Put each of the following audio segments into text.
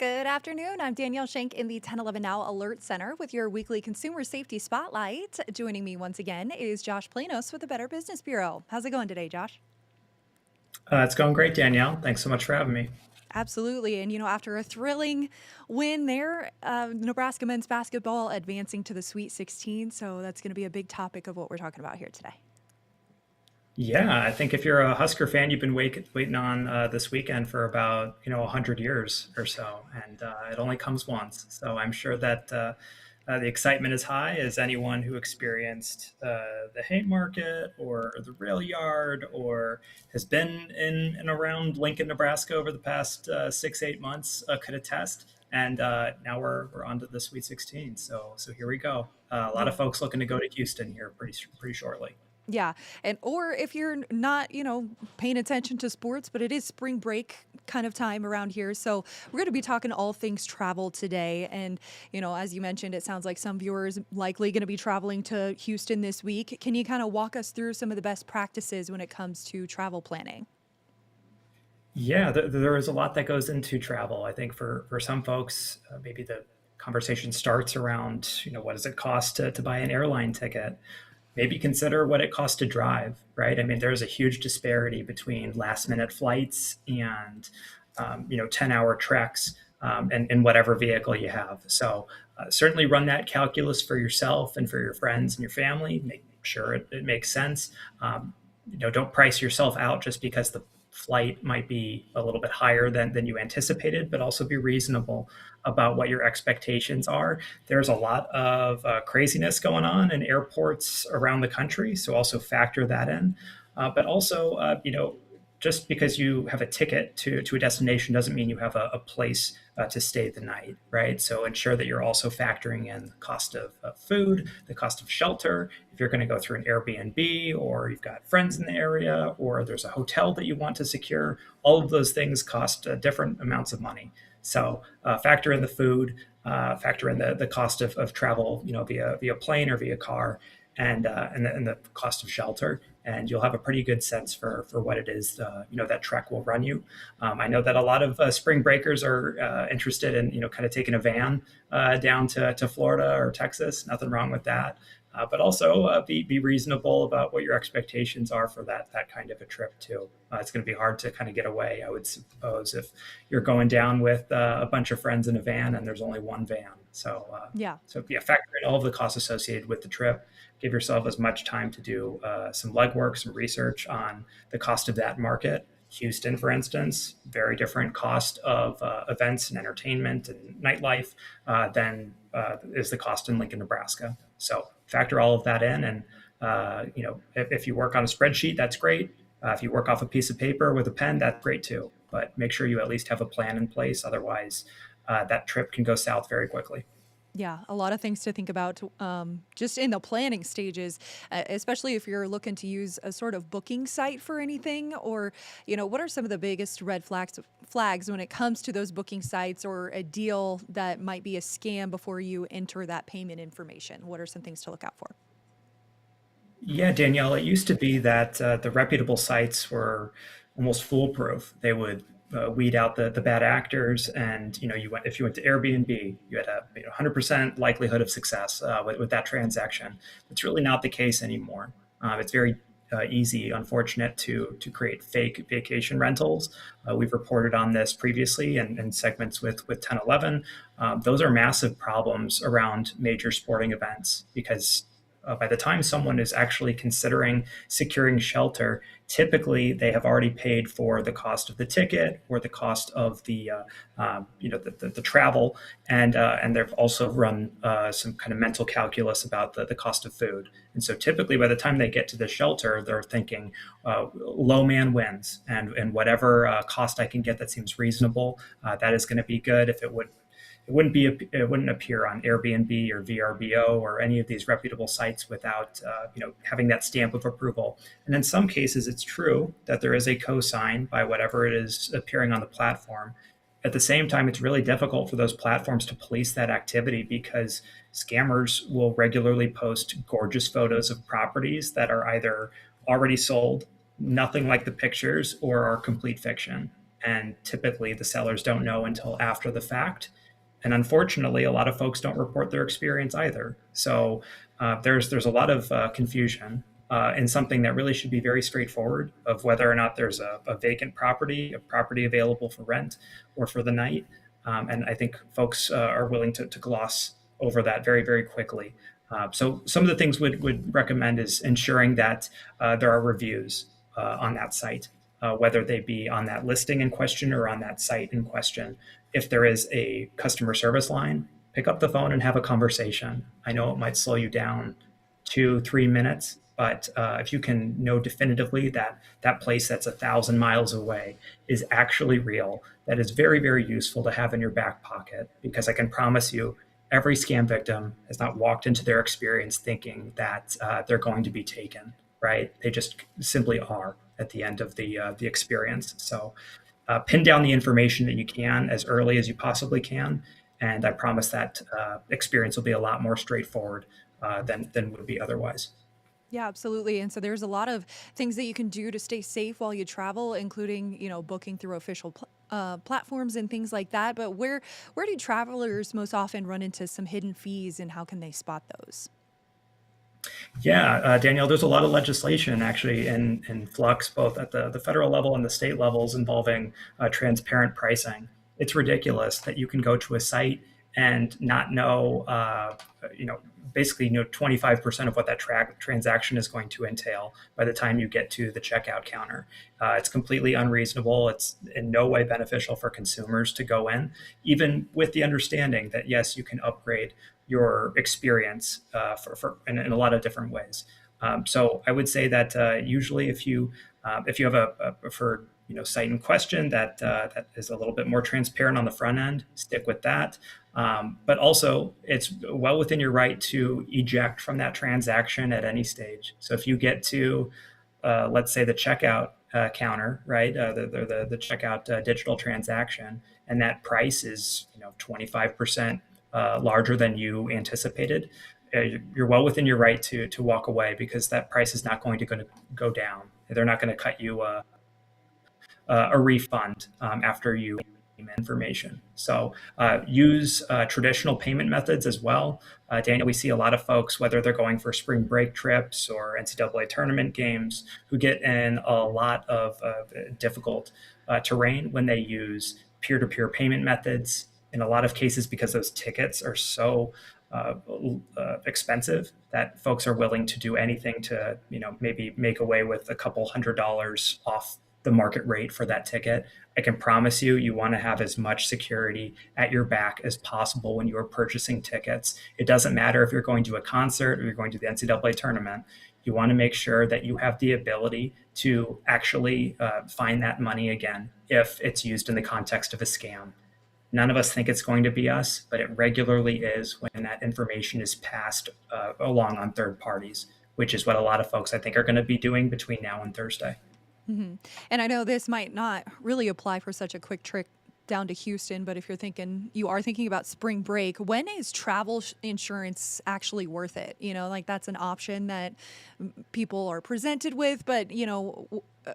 Good afternoon. I'm Danielle Shenk in the 1011 Now Alert Center with your weekly consumer safety spotlight. Joining me once again is Josh Planos with the Better Business Bureau. How's it going today, Josh? It's going great, Danielle. Thanks so much for having me. Absolutely. And, after a thrilling win there, Nebraska men's basketball advancing to the Sweet 16. So that's going to be a big topic of what we're talking about here today. Yeah, I think if you're a Husker fan, you've been waiting on this weekend for about 100 years or so, and it only comes once. So I'm sure that the excitement is high as anyone who experienced the Haymarket or the rail yard or has been in and around Lincoln, Nebraska over the past 6-8 months could attest. And now we're on to the Sweet 16. So here we go. A lot of Yeah. folks looking to go to Houston here pretty shortly. Yeah. And or if you're not, paying attention to sports, but it is spring break kind of time around here. So we're going to be talking all things travel today. And, as you mentioned, it sounds like some viewers likely going to be traveling to Houston this week. Can you kind of walk us through some of the best practices when it comes to travel planning? Yeah, there is a lot that goes into travel. I think for some folks, maybe the conversation starts around, what does it cost to buy an airline ticket? Maybe consider what it costs to drive, right? I mean, there's a huge disparity between last minute flights and, 10-hour treks in whatever vehicle you have. So certainly run that calculus for yourself and for your friends and your family. Make sure it makes sense. Don't price yourself out just because the flight might be a little bit higher than you anticipated, but also be reasonable about what your expectations are. There's a lot of craziness going on in airports around the country, so also factor that in. But also, just because you have a ticket to a destination doesn't mean you have a place to stay the night, right? So ensure that you're also factoring in the cost of food, the cost of shelter. If you're going to go through an Airbnb or you've got friends in the area or there's a hotel that you want to secure, all of those things cost different amounts of money. So factor in the food, factor in the cost of travel, via plane or via car, and the cost of shelter, and you'll have a pretty good sense for what it is that trek will run you. I know that a lot of spring breakers are interested in kind of taking a van down to Florida or Texas. Nothing wrong with that. But also be reasonable about what your expectations are for that kind of a trip too. It's going to be hard to kind of get away, I would suppose, if you're going down with a bunch of friends in a van and there's only one van. Yeah. So yeah, factor in all of the costs associated with the trip. Give yourself as much time to do some legwork, some research on the cost of that market. Houston, for instance, very different cost of events and entertainment and nightlife than is the cost in Lincoln, Nebraska. So factor all of that in, and if you work on a spreadsheet, that's great. If you work off a piece of paper with a pen, that's great too. But make sure you at least have a plan in place. Otherwise, that trip can go south very quickly. Yeah, a lot of things to think about just in the planning stages, especially if you're looking to use a sort of booking site for anything, or what are some of the biggest red flags when it comes to those booking sites or a deal that might be a scam before you enter that payment information? What are some things to look out for? Yeah, Danielle, it used to be that the reputable sites were almost foolproof. They would weed out the bad actors, and if you went to Airbnb, you had a 100% likelihood of success with that transaction. It's really not the case anymore. It's very easy, unfortunate, to create fake vacation rentals. We've reported on this previously in segments with 1011. Those are massive problems around major sporting events because by the time someone is actually considering securing shelter, typically they have already paid for the cost of the ticket or the cost of the travel, and they've also run some kind of mental calculus about the cost of food. And so typically by the time they get to the shelter, they're thinking low man wins, and whatever cost I can get that seems reasonable, that is going to be good. If it wouldn't appear on Airbnb or VRBO or any of these reputable sites without having that stamp of approval. And in some cases, it's true that there is a cosign by whatever it is appearing on the platform. At the same time, it's really difficult for those platforms to police that activity because scammers will regularly post gorgeous photos of properties that are either already sold, nothing like the pictures, or are complete fiction. and typically the sellers don't know until after the fact. And unfortunately, a lot of folks don't report their experience either. So there's a lot of confusion in something that really should be very straightforward of whether or not there's a vacant property, a property available for rent or for the night. And I think folks are willing to gloss over that very, very quickly. So some of the things would recommend is ensuring that there are reviews on that site, whether they be on that listing in question or on that site in question. If there is a customer service line, pick up the phone and have a conversation. I know it might slow you down 2, 3 minutes, but if you can know definitively that that place that's 1,000 miles away is actually real, that is very, very useful to have in your back pocket, because I can promise you every scam victim has not walked into their experience thinking that they're going to be taken, right? They just simply are at the end of the experience. So pin down the information that you can as early as you possibly can, and I promise that experience will be a lot more straightforward than would be otherwise. Yeah, absolutely. And so there's a lot of things that you can do to stay safe while you travel, including, booking through official platforms and things like that. But where do travelers most often run into some hidden fees, and how can they spot those? Yeah, Danielle, there's a lot of legislation actually in flux, both at the federal level and the state levels, involving transparent pricing. It's ridiculous that you can go to a site and not know, basically 25% of what that transaction is going to entail by the time you get to the checkout counter. It's completely unreasonable. It's in no way beneficial for consumers to go in, even with the understanding that yes, you can upgrade your experience in a lot of different ways. So I would say that usually if you have a preferred site in question that is a little bit more transparent on the front end, stick with that. But also, it's well within your right to eject from that transaction at any stage. So if you get to, let's say, the checkout counter, right, the checkout digital transaction, and that price is 25% larger than you anticipated, you're well within your right to walk away, because that price is not going to go down. They're not going to cut you a refund after you information. So use traditional payment methods as well. Daniel, we see a lot of folks, whether they're going for spring break trips or NCAA tournament games, who get in a lot of difficult terrain when they use peer-to-peer payment methods. In a lot of cases, because those tickets are so expensive, that folks are willing to do anything to maybe make away with a couple $100 off the market rate for that ticket. I can promise you, you want to have as much security at your back as possible when you are purchasing tickets. It doesn't matter if you're going to a concert or you're going to the NCAA tournament. You want to make sure that you have the ability to actually find that money again if it's used in the context of a scam. None of us think it's going to be us, but it regularly is when that information is passed along on third parties, which is what a lot of folks, I think, are going to be doing between now and Thursday. Hmm. And I know this might not really apply for such a quick trip down to Houston, but if you are thinking about spring break, when is travel insurance actually worth it? Like, that's an option that people are presented with, but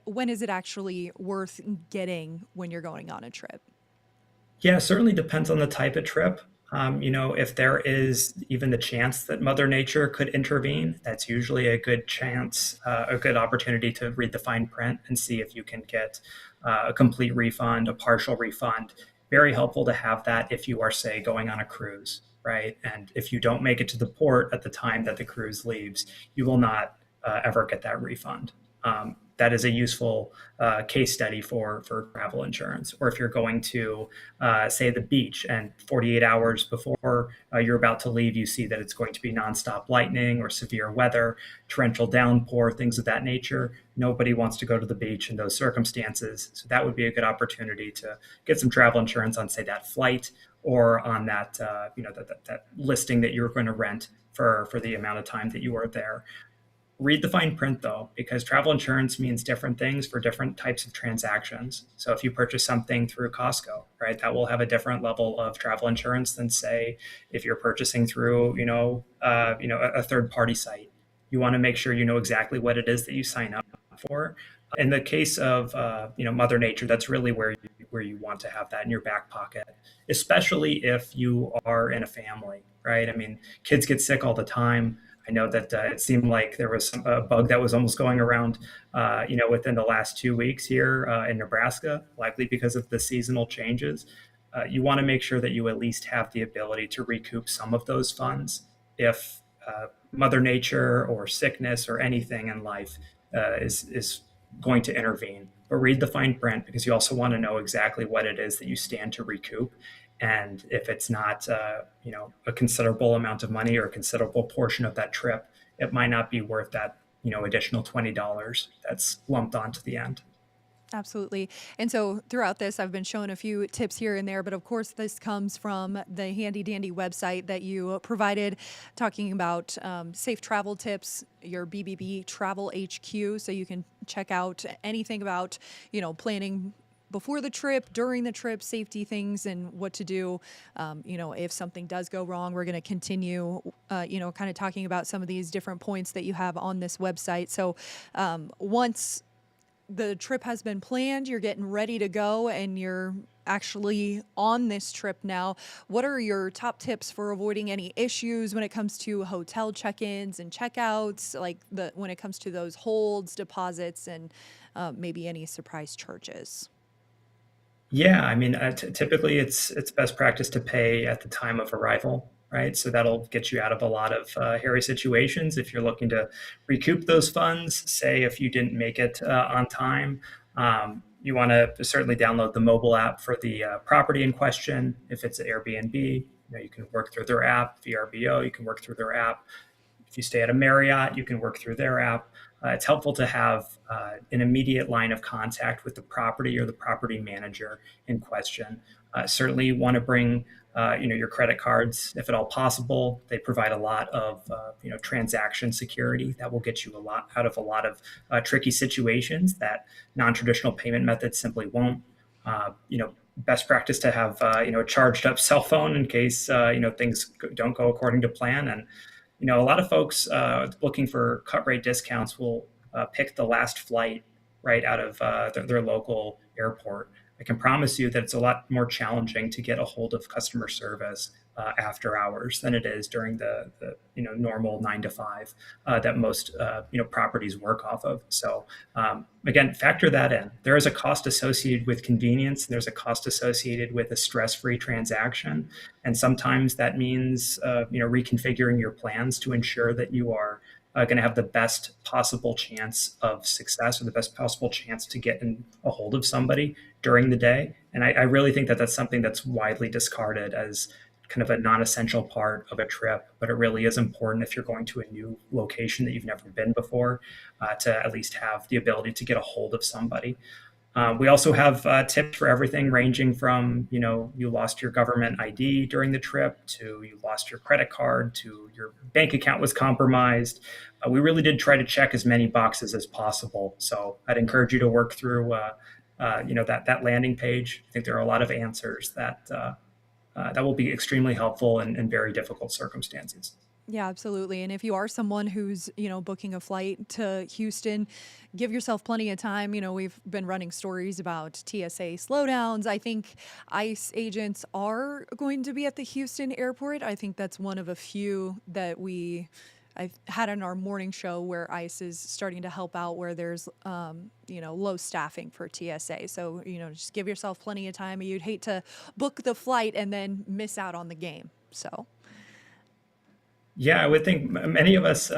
when is it actually worth getting when you're going on a trip? Yeah, it certainly depends on the type of trip. If there is even the chance that Mother Nature could intervene, that's usually a good chance, a good opportunity to read the fine print and see if you can get a complete refund, a partial refund. Very helpful to have that if you are, say, going on a cruise, right? And if you don't make it to the port at the time that the cruise leaves, you will not ever get that refund. That is a useful case study for travel insurance. Or if you're going to, say, the beach, and 48 hours before you're about to leave, you see that it's going to be nonstop lightning or severe weather, torrential downpour, things of that nature. Nobody wants to go to the beach in those circumstances. So that would be a good opportunity to get some travel insurance on, say, that flight, or on that that listing that you're going to rent for the amount of time that you are there. Read the fine print, though, because travel insurance means different things for different types of transactions. So if you purchase something through Costco, right, that will have a different level of travel insurance than, say, if you're purchasing through a third party site. You want to make sure you know exactly what it is that you sign up for. In the case of Mother Nature, that's really where where you want to have that in your back pocket, especially if you are in a family, right? I mean, kids get sick all the time. I know that it seemed like there was a bug that was almost going around, within the last 2 weeks here in Nebraska, likely because of the seasonal changes. You want to make sure that you at least have the ability to recoup some of those funds if Mother Nature or sickness or anything in life is going to intervene. But read the fine print, because you also want to know exactly what it is that you stand to recoup. And if it's not, a considerable amount of money or a considerable portion of that trip, it might not be worth that, additional $20 that's lumped onto the end. Absolutely. And so throughout this, I've been showing a few tips here and there, but of course, this comes from the handy dandy website that you provided, talking about safe travel tips, your BBB Travel HQ. So you can check out anything about, planning before the trip, during the trip, safety things, and what to do. If something does go wrong, we're going to continue, kind of talking about some of these different points that you have on this website. So once the trip has been planned, you're getting ready to go, and you're actually on this trip now, what are your top tips for avoiding any issues when it comes to hotel check-ins and checkouts, like when it comes to those holds, deposits, and maybe any surprise charges? Yeah, I mean, typically it's best practice to pay at the time of arrival, right? So that'll get you out of a lot of hairy situations if you're looking to recoup those funds. Say if you didn't make it on time, you want to certainly download the mobile app for the property in question. If it's an Airbnb, you can work through their app. VRBO, you can work through their app. If you stay at a Marriott, you can work through their app. It's helpful to have an immediate line of contact with the property or the property manager in question. Certainly, you want to bring your credit cards if at all possible. They provide a lot of transaction security that will get you a lot out of a lot of tricky situations that non-traditional payment methods simply won't. Best practice to have a charged up cell phone in case things don't go according to plan. And a lot of folks looking for cut rate discounts will pick the last flight right out of their local airport. I can promise you that it's a lot more challenging to get a hold of customer service after hours than it is during the normal 9 to 5 that most properties work off of. So again, factor that in. There is a cost associated with convenience. There's a cost associated with a stress-free transaction, and sometimes that means reconfiguring your plans to ensure that you are going to have the best possible chance of success, or the best possible chance to get in a hold of somebody during the day. And I really think that that's something that's widely discarded as kind of a non-essential part of a trip, but it really is important if you're going to a new location that you've never been before, to at least have the ability to get a hold of somebody. We also have tips for everything, ranging from, you lost your government ID during the trip, to you lost your credit card, to your bank account was compromised. We really did try to check as many boxes as possible. So I'd encourage you to work through, that landing page. I think there are a lot of answers that will be extremely helpful in very difficult circumstances. Yeah, absolutely. And if you are someone who's, booking a flight to Houston, give yourself plenty of time. We've been running stories about TSA slowdowns. I think ICE agents are going to be at the Houston airport. I think that's one of a few that I had in our morning show, where ICE is starting to help out where there's, low staffing for TSA. So, just give yourself plenty of time. You'd hate to book the flight and then miss out on the game. So. Yeah, I would think many of us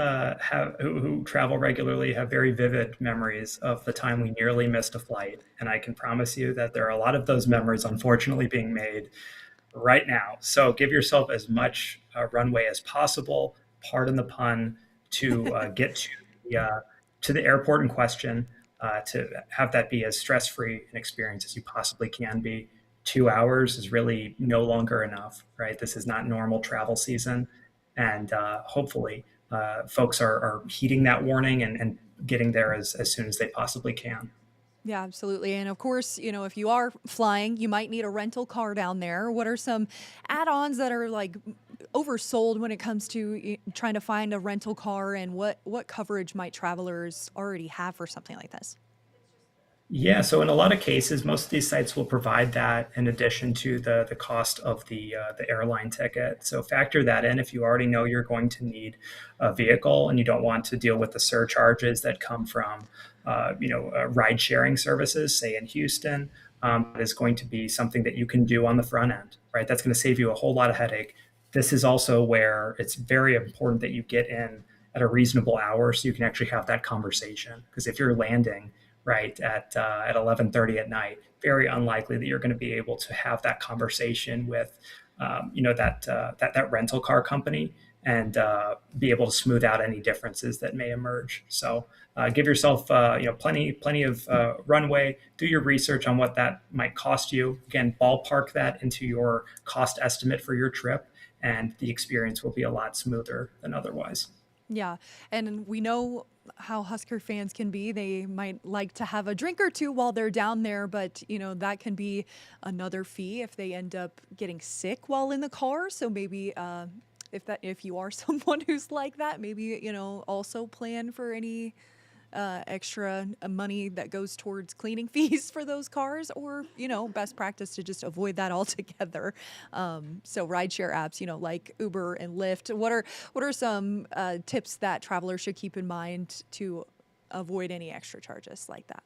who travel regularly have very vivid memories of the time we nearly missed a flight. And I can promise you that there are a lot of those memories, unfortunately, being made right now. So give yourself as much runway as possible, pardon the pun, to get to the airport in question, to have that be as stress-free an experience as you possibly can be. 2 hours is really no longer enough, right? This is not normal travel season. And hopefully folks are heeding that warning and getting there as soon as they possibly can. Yeah, absolutely. And of course, if you are flying, you might need a rental car down there. What are some add-ons that are like oversold when it comes to trying to find a rental car, and what coverage might travelers already have for something like this? Yeah, so in a lot of cases, most of these sites will provide that in addition to the cost of the airline ticket. So factor that in if you already know you're going to need a vehicle and you don't want to deal with the surcharges that come from ride sharing services, say in Houston. That is going to be something that you can do on the front end, right? That's going to save you a whole lot of headache. This is also where it's very important that you get in at a reasonable hour so you can actually have that conversation. Because if you're landing right at 11:30 at night, very unlikely that you're going to be able to have that conversation with that rental car company and be able to smooth out any differences that may emerge. So give yourself plenty of runway. Do your research on what that might cost you. Again, ballpark that into your cost estimate for your trip, and the experience will be a lot smoother than otherwise. Yeah. And we know how Husker fans can be. They might like to have a drink or two while they're down there, but that can be another fee if they end up getting sick while in the car. So maybe if you are someone who's like that, maybe also plan for any extra money that goes towards cleaning fees for those cars, or best practice to just avoid that altogether. So rideshare apps, like Uber and Lyft, what are some tips that travelers should keep in mind to avoid any extra charges like that?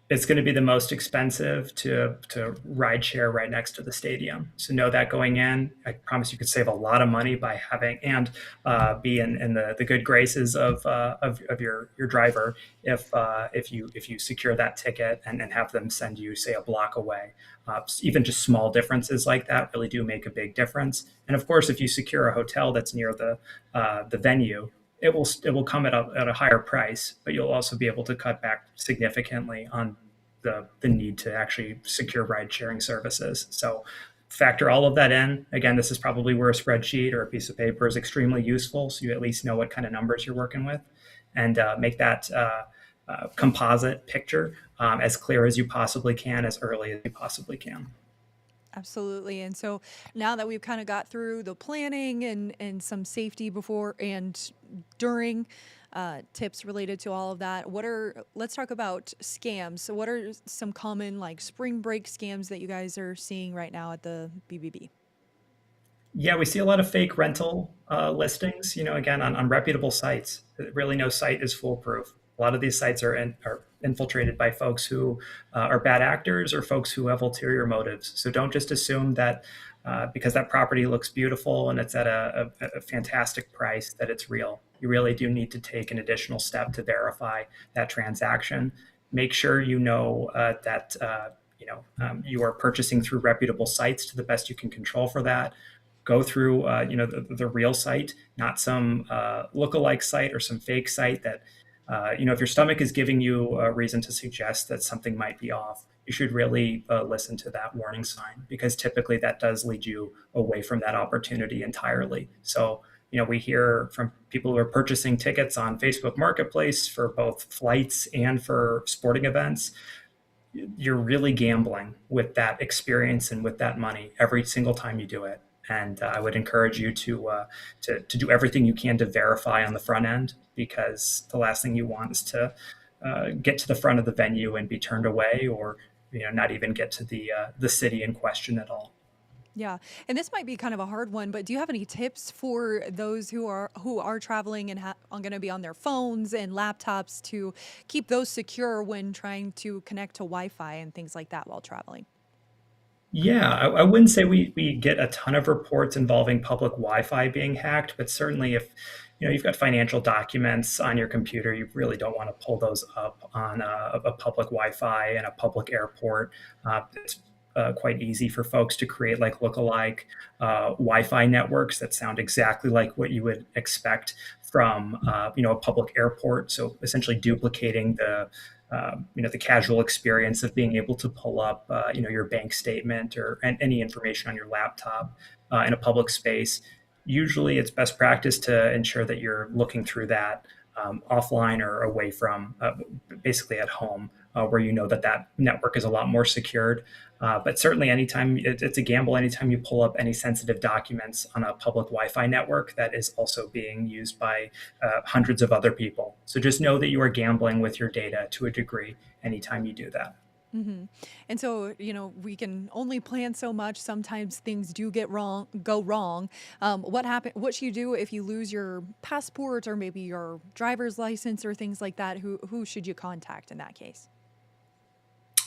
It's going to be the most expensive to ride share right next to the stadium. So know that going in. I promise you could save a lot of money by having and be in the good graces of your driver if you secure that ticket and have them send you, say, a block away. Even just small differences like that really do make a big difference. And of course, if you secure a hotel that's near the venue, it will come at a higher price, but you'll also be able to cut back significantly on the need to actually secure ride sharing services. So factor all of that in. Again, this is probably where a spreadsheet or a piece of paper is extremely useful, so you at least know what kind of numbers you're working with, and make that composite picture as clear as you possibly can, as early as you possibly can. Absolutely. And so now that we've kind of got through the planning and some safety before and during, tips related to all of that, let's talk about scams. So what are some common like spring break scams that you guys are seeing right now at the BBB? Yeah, we see a lot of fake rental listings, again, on reputable sites. Really, no site is foolproof. A lot of these sites are infiltrated by folks who are bad actors or folks who have ulterior motives. So don't just assume that because that property looks beautiful and it's at a fantastic price that it's real. You really do need to take an additional step to verify that transaction. Make sure you know that you are purchasing through reputable sites to the best you can control for that. Go through the real site, not some lookalike site or some fake site that if your stomach is giving you a reason to suggest that something might be off, you should really listen to that warning sign, because typically that does lead you away from that opportunity entirely. So we hear from people who are purchasing tickets on Facebook Marketplace for both flights and for sporting events. You're really gambling with that experience and with that money every single time you do it. And I would encourage you to do everything you can to verify on the front end, because the last thing you want is to get to the front of the venue and be turned away, or not even get to the city in question at all. Yeah. And this might be kind of a hard one, but do you have any tips for those who are traveling and are going to be on their phones and laptops to keep those secure when trying to connect to Wi-Fi and things like that while traveling? Yeah, I wouldn't say we get a ton of reports involving public Wi-Fi being hacked, but certainly if you've got financial documents on your computer, you really don't want to pull those up on a public Wi-Fi in a public airport. It's quite easy for folks to create like lookalike Wi-Fi networks that sound exactly like what you would expect from a public airport. So essentially duplicating the casual experience of being able to pull up your bank statement or any information on your laptop in a public space. Usually, it's best practice to ensure that you're looking through that offline or away from basically at home, where you know that that network is a lot more secured. But certainly, anytime it's a gamble, anytime you pull up any sensitive documents on a public Wi-Fi network that is also being used by hundreds of other people. So just know that you are gambling with your data to a degree anytime you do that. Hmm. And so, we can only plan so much. Sometimes things do go wrong. What should you do if you lose your passport or maybe your driver's license or things like that? Who should you contact in that case?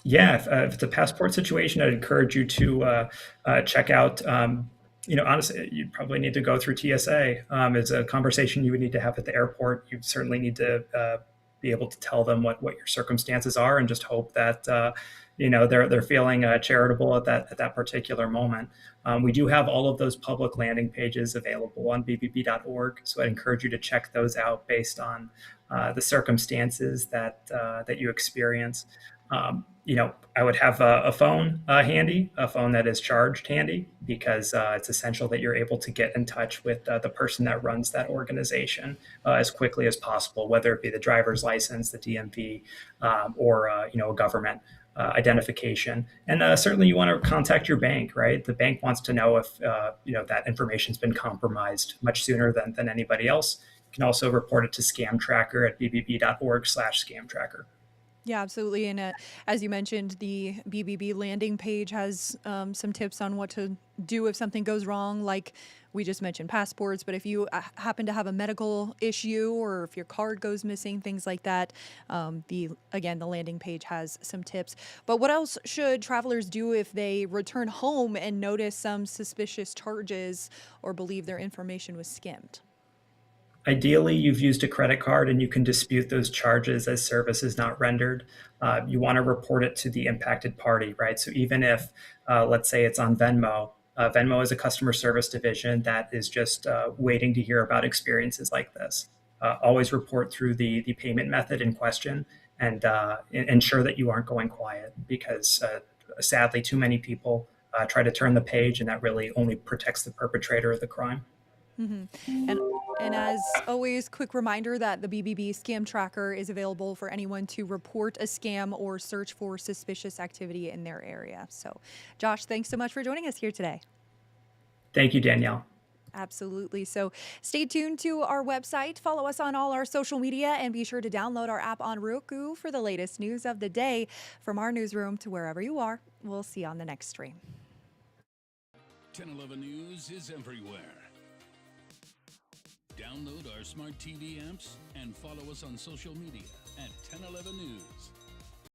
Yeah, if it's a passport situation, I'd encourage you to check out. Honestly, you probably need to go through TSA. It's a conversation you would need to have at the airport. You certainly need to be able to tell them what your circumstances are, and just hope that they're feeling charitable at that particular moment. We do have all of those public landing pages available on bbb.org, so I'd encourage you to check those out based on the circumstances that you experience. I would have a phone handy, a phone that is charged handy, because it's essential that you're able to get in touch with the person that runs that organization as quickly as possible, whether it be the driver's license, the DMV, or a government identification. And certainly, you want to contact your bank, right? The bank wants to know if that information's been compromised much sooner than anybody else. You can also report it to Scam Tracker at bbb.org/scam tracker. Yeah, absolutely. And as you mentioned, the BBB landing page has some tips on what to do if something goes wrong, like we just mentioned passports. But if you happen to have a medical issue or if your card goes missing, things like that, the landing page has some tips. But what else should travelers do if they return home and notice some suspicious charges or believe their information was skimmed? Ideally, you've used a credit card and you can dispute those charges as service is not rendered. You want to report it to the impacted party, right? So even if, let's say it's on Venmo, Venmo is a customer service division that is just waiting to hear about experiences like this. Always report through the payment method in question, and ensure that you aren't going quiet, because sadly, too many people try to turn the page, and that really only protects the perpetrator of the crime. Hmm. And as always, quick reminder that the BBB Scam Tracker is available for anyone to report a scam or search for suspicious activity in their area. So, Josh, thanks so much for joining us here today. Thank you, Danielle. Absolutely. So stay tuned to our website, follow us on all our social media, and be sure to download our app on Roku for the latest news of the day. From our newsroom to wherever you are, we'll see you on the next stream. 1011 News is everywhere. Download our smart TV apps and follow us on social media at 1011 News.